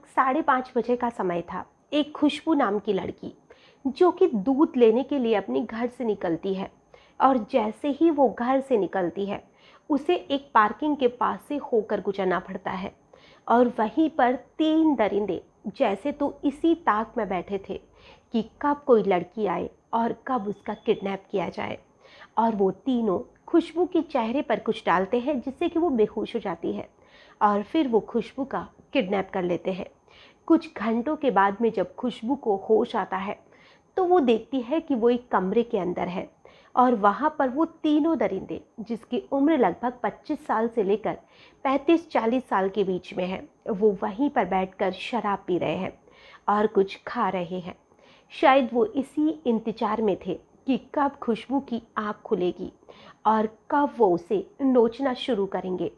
5:30 बजे का समय था। एक खुशबू नाम की लड़की जो कि दूध लेने के लिए अपने घर से निकलती है, और जैसे ही वो घर से निकलती है उसे एक पार्किंग के पास से होकर गुजरना पड़ता है। और वहीं पर 3 दरिंदे जैसे तो इसी ताक में बैठे थे कि कब कोई लड़की आए और कब उसका किडनैप किया जाए। और वो तीनों खुशबू के चेहरे पर कुछ डालते हैं जिससे कि वो बेहोश हो जाती है, और फिर वो खुशबू का किडनैप कर लेते हैं। कुछ घंटों के बाद में जब खुशबू को होश आता है तो वो देखती है कि वो एक कमरे के अंदर है, और वहाँ पर वो तीनों दरिंदे जिसकी उम्र लगभग 25 साल से लेकर 35-40 साल के बीच में है, वो वहीं पर बैठकर शराब पी रहे हैं और कुछ खा रहे हैं। शायद वो इसी इंतजार में थे कि कब खुशबू की आँख खुलेगी और कब वो उसे नोचना शुरू करेंगे।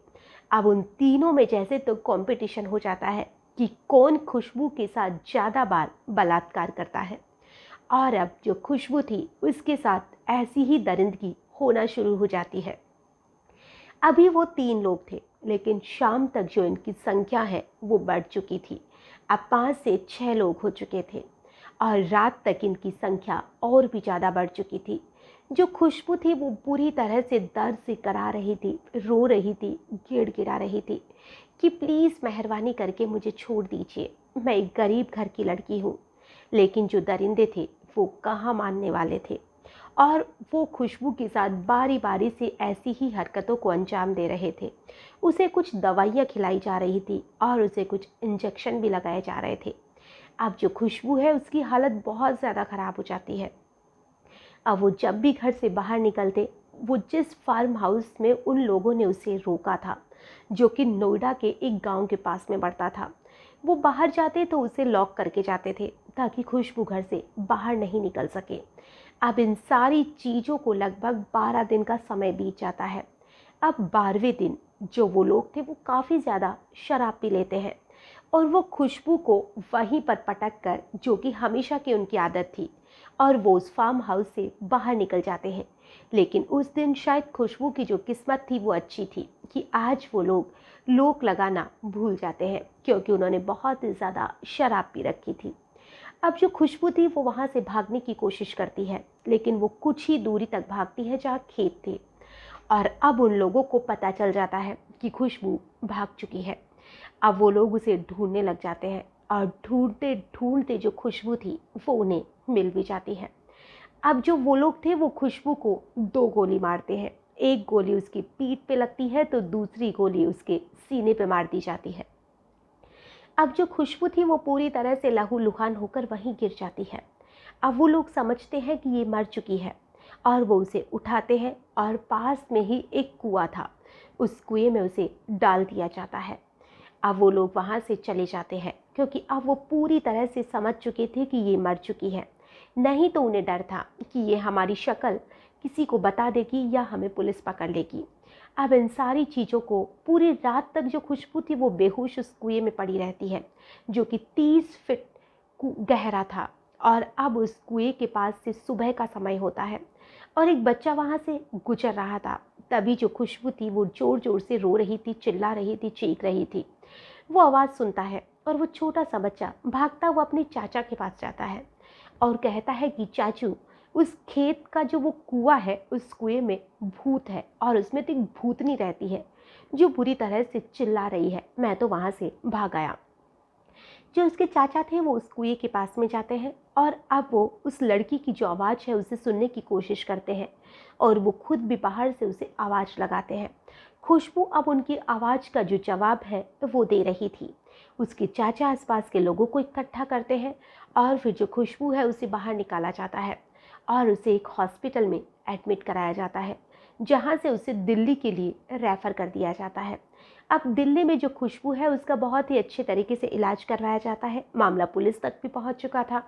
अब उन तीनों में जैसे तो कंपटीशन हो जाता है कि कौन खुशबू के साथ ज़्यादा बार बलात्कार करता है। और अब जो खुशबू थी उसके साथ ऐसी ही दरिंदगी होना शुरू हो जाती है। अभी वो 3 लोग थे, लेकिन शाम तक जो इनकी संख्या है वो बढ़ चुकी थी। अब 5 से 6 लोग हो चुके थे, और रात तक इनकी संख्या और भी ज़्यादा बढ़ चुकी थी। जो खुशबू थी वो पूरी तरह से दर्द से करा रही थी, रो रही थी, गिड़गिड़ा रही थी कि प्लीज़ मेहरबानी करके मुझे छोड़ दीजिए, मैं एक गरीब घर की लड़की हूँ। लेकिन जो दरिंदे थे वो कहाँ मानने वाले थे, और वो खुशबू के साथ बारी बारी से ऐसी ही हरकतों को अंजाम दे रहे थे। उसे कुछ दवाइयाँ खिलाई जा रही थी और उसे कुछ इंजेक्शन भी लगाए जा रहे थे। अब जो खुशबू है उसकी हालत बहुत ज़्यादा ख़राब हो जाती है। अब वो जब भी घर से बाहर निकलते, वो जिस फार्म हाउस में उन लोगों ने उसे रोका था, जो कि नोएडा के एक गांव के पास में पड़ता था, वो बाहर जाते तो उसे लॉक करके जाते थे ताकि खुशबू घर से बाहर नहीं निकल सके। अब इन सारी चीज़ों को लगभग 12 दिन का समय बीत जाता है। अब 12वें दिन जो वो लोग थे वो काफ़ी ज़्यादा शराब पी लेते हैं, और वो खुशबू को वहीं पर पटक कर, जो कि हमेशा की उनकी आदत थी, और वो उस फार्म हाउस से बाहर निकल जाते हैं। लेकिन उस दिन शायद खुशबू की जो किस्मत थी वो अच्छी थी कि आज वो लोग लोक लगाना भूल जाते हैं, क्योंकि उन्होंने बहुत ही ज़्यादा शराब पी रखी थी। अब जो खुशबू थी वो वहाँ से भागने की कोशिश करती है, लेकिन वो कुछ ही दूरी तक भागती है जहाँ खेत थे। और अब उन लोगों को पता चल जाता है कि खुशबू भाग चुकी है। अब वो लोग उसे ढूंढने लग जाते हैं, और ढूंढते ढूंढते जो खुशबू थी वो उन्हें मिल भी जाती है। अब जो वो लोग थे वो खुशबू को 2 गोली मारते हैं। एक गोली उसकी पीठ पे लगती है तो दूसरी गोली उसके सीने पे मार दी जाती है। अब जो खुशबू थी वो पूरी तरह से लहूलुहान होकर वहीं गिर जाती है। अब वो लोग समझते हैं कि ये मर चुकी है, और वो उसे उठाते हैं, और पास में ही एक कुआं था, उस कुएं में उसे डाल दिया जाता है। अब वो लोग वहाँ से चले जाते हैं, क्योंकि अब वो पूरी तरह से समझ चुके थे कि ये मर चुकी है। नहीं तो उन्हें डर था कि ये हमारी शक्ल किसी को बता देगी या हमें पुलिस पकड़ लेगी। अब इन सारी चीज़ों को पूरी रात तक जो खुशबू थी वो बेहोश उस कुएं में पड़ी रहती है, जो कि 30 फीट गहरा था। और अब उस कुएं के पास से सुबह का समय होता है, और एक बच्चा वहाँ से गुजर रहा था। तभी जो खुशबू थी वो ज़ोर ज़ोर से रो रही थी, चिल्ला रही थी, चीख रही थी। वो आवाज़ सुनता है, और वो छोटा सा बच्चा भागता हुआ अपने चाचा के पास जाता है और कहता है कि चाचू, उस खेत का जो वो कुआं है, उस कुएं में भूत है, और उसमें तो एक भूतनी रहती है जो बुरी तरह से चिल्ला रही है। मैं तो वहाँ से भाग आया। जो उसके चाचा थे वो उस कुएं के पास में जाते हैं, और अब वो उस लड़की की जो आवाज़ है उसे सुनने की कोशिश करते हैं, और वो खुद भी बाहर से उसे आवाज़ लगाते हैं। खुशबू अब उनकी आवाज़ का जो जवाब है वो दे रही थी। उसके चाचा आसपास के लोगों को इकट्ठा करते हैं, और फिर जो खुशबू है उसे बाहर निकाला जाता है, और उसे एक हॉस्पिटल में एडमिट कराया जाता है, जहाँ से उसे दिल्ली के लिए रेफ़र कर दिया जाता है। अब दिल्ली में जो खुशबू है उसका बहुत ही अच्छे तरीके से इलाज करवाया जाता है। मामला पुलिस तक भी पहुंच चुका था।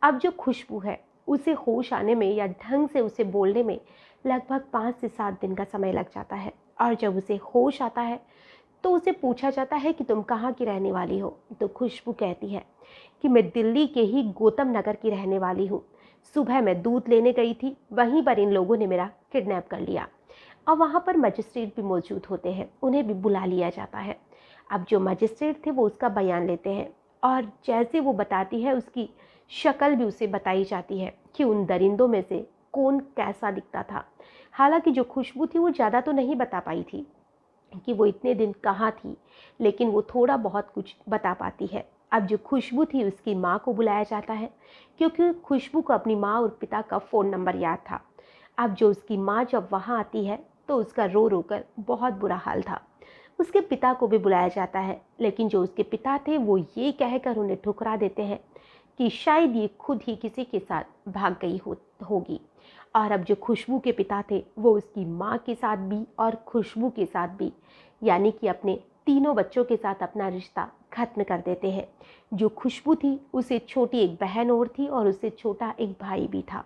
अब जो खुशबू है उसे होश आने में या ढंग से उसे बोलने में लगभग 5 से 7 दिन का समय लग जाता है। और जब उसे होश आता है तो उसे पूछा जाता है कि तुम कहाँ की रहने वाली हो। तो खुशबू कहती है कि मैं दिल्ली के ही गौतम नगर की रहने वाली हूँ। सुबह मैं दूध लेने गई थी, वहीं पर इन लोगों ने मेरा किडनैप कर लिया। और वहाँ पर मजिस्ट्रेट भी मौजूद होते हैं, उन्हें भी बुला लिया जाता है। अब जो मजिस्ट्रेट थे वो उसका बयान लेते हैं, और जैसे वो बताती है उसकी शक्ल भी उसे बताई जाती है कि उन दरिंदों में से कौन कैसा दिखता था। हालांकि जो खुशबू थी वो ज़्यादा तो नहीं बता पाई थी कि वो इतने दिन कहाँ थी, लेकिन वो थोड़ा बहुत कुछ बता पाती है। अब जो खुशबू थी उसकी माँ को बुलाया जाता है, क्योंकि खुशबू को अपनी माँ और पिता का फ़ोन नंबर याद था। अब जो उसकी माँ जब वहाँ आती है तो उसका रो रो कर बहुत बुरा हाल था। उसके पिता को भी बुलाया जाता है, लेकिन जो उसके पिता थे वो ये कहकर उन्हें ठुकरा देते हैं कि शायद ये खुद ही किसी के साथ भाग गई होगी। और अब जो खुशबू के पिता थे वो उसकी माँ के साथ भी और खुशबू के साथ भी, यानी कि अपने तीनों बच्चों के साथ अपना रिश्ता खत्म कर देते हैं। जो खुशबू थी उसे छोटी एक बहन और थी और उससे छोटा एक भाई भी था।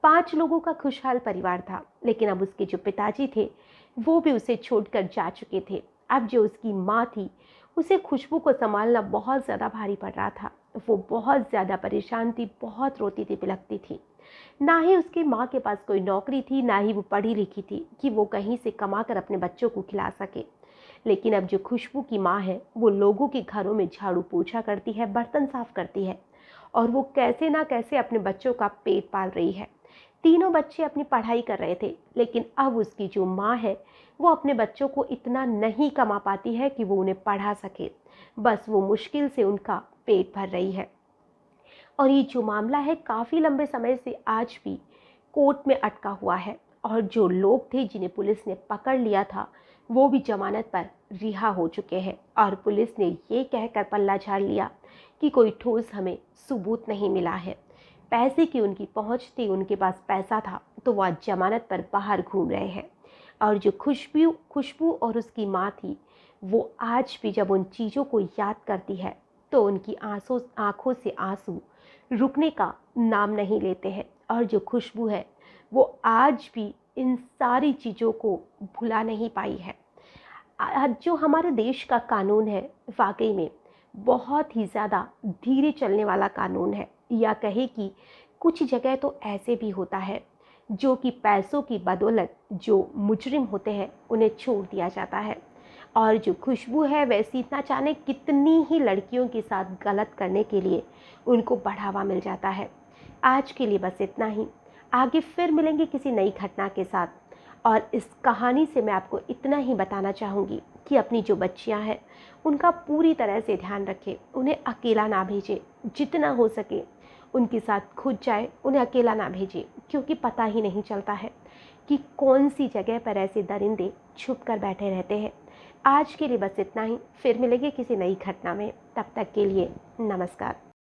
5 लोगों का खुशहाल परिवार था, लेकिन अब उसके जो पिताजी थे वो भी उसे छोड़कर जा चुके थे। अब जो उसकी माँ थी उसे खुशबू को संभालना बहुत ज़्यादा भारी पड़ रहा था। वो बहुत ज़्यादा परेशान थी, बहुत रोती थी, बिलखती थी। ना ही उसकी माँ के पास कोई नौकरी थी, ना ही वो पढ़ी लिखी थी कि वो कहीं से कमा कर अपने बच्चों को खिला सके। लेकिन अब जो खुशबू की माँ है वो लोगों के घरों में झाड़ू पोछा करती है, बर्तन साफ करती है, और वो कैसे ना कैसे अपने बच्चों का पेट पाल रही है। तीनों बच्चे अपनी पढ़ाई कर रहे थे, लेकिन अब उसकी जो माँ है वो अपने बच्चों को इतना नहीं कमा पाती है कि वो उन्हें पढ़ा सके। बस वो मुश्किल से उनका पेट भर रही है। और ये जो मामला है काफ़ी लंबे समय से आज भी कोर्ट में अटका हुआ है, और जो लोग थे जिन्हें पुलिस ने पकड़ लिया था वो भी जमानत पर रिहा हो चुके हैं। और पुलिस ने ये कहकर पल्ला झाड़ लिया कि कोई ठोस हमें सबूत नहीं मिला है। पैसे की उनकी पहुंच थी, उनके पास पैसा था, तो वह जमानत पर बाहर घूम रहे हैं। और जो खुशबू और उसकी माँ थी वो आज भी जब उन चीज़ों को याद करती है तो उनकी आंखों से आंसू रुकने का नाम नहीं लेते हैं। और जो खुशबू है वो आज भी इन सारी चीज़ों को भुला नहीं पाई है। आज जो हमारे देश का कानून है वाकई में बहुत ही ज़्यादा धीरे चलने वाला कानून है, या कहे कि कुछ जगह तो ऐसे भी होता है जो कि पैसों की बदौलत जो मुजरिम होते हैं उन्हें छोड़ दिया जाता है। और जो खुशबू है वैसी ना जाने कितनी ही लड़कियों के साथ गलत करने के लिए उनको बढ़ावा मिल जाता है। आज के लिए बस इतना ही। आगे फिर मिलेंगे किसी नई घटना के साथ। और इस कहानी से मैं आपको इतना ही बताना चाहूँगी कि अपनी जो बच्चियाँ हैं उनका पूरी तरह से ध्यान रखें, उन्हें अकेला ना भेजें। जितना हो सके उनके साथ खुद जाए, उन्हें अकेला ना भेजें, क्योंकि पता ही नहीं चलता है कि कौन सी जगह पर ऐसे दरिंदे छुप कर बैठे रहते हैं। आज के लिए बस इतना ही। फिर मिलेंगे किसी नई घटना में। तब तक के लिए नमस्कार।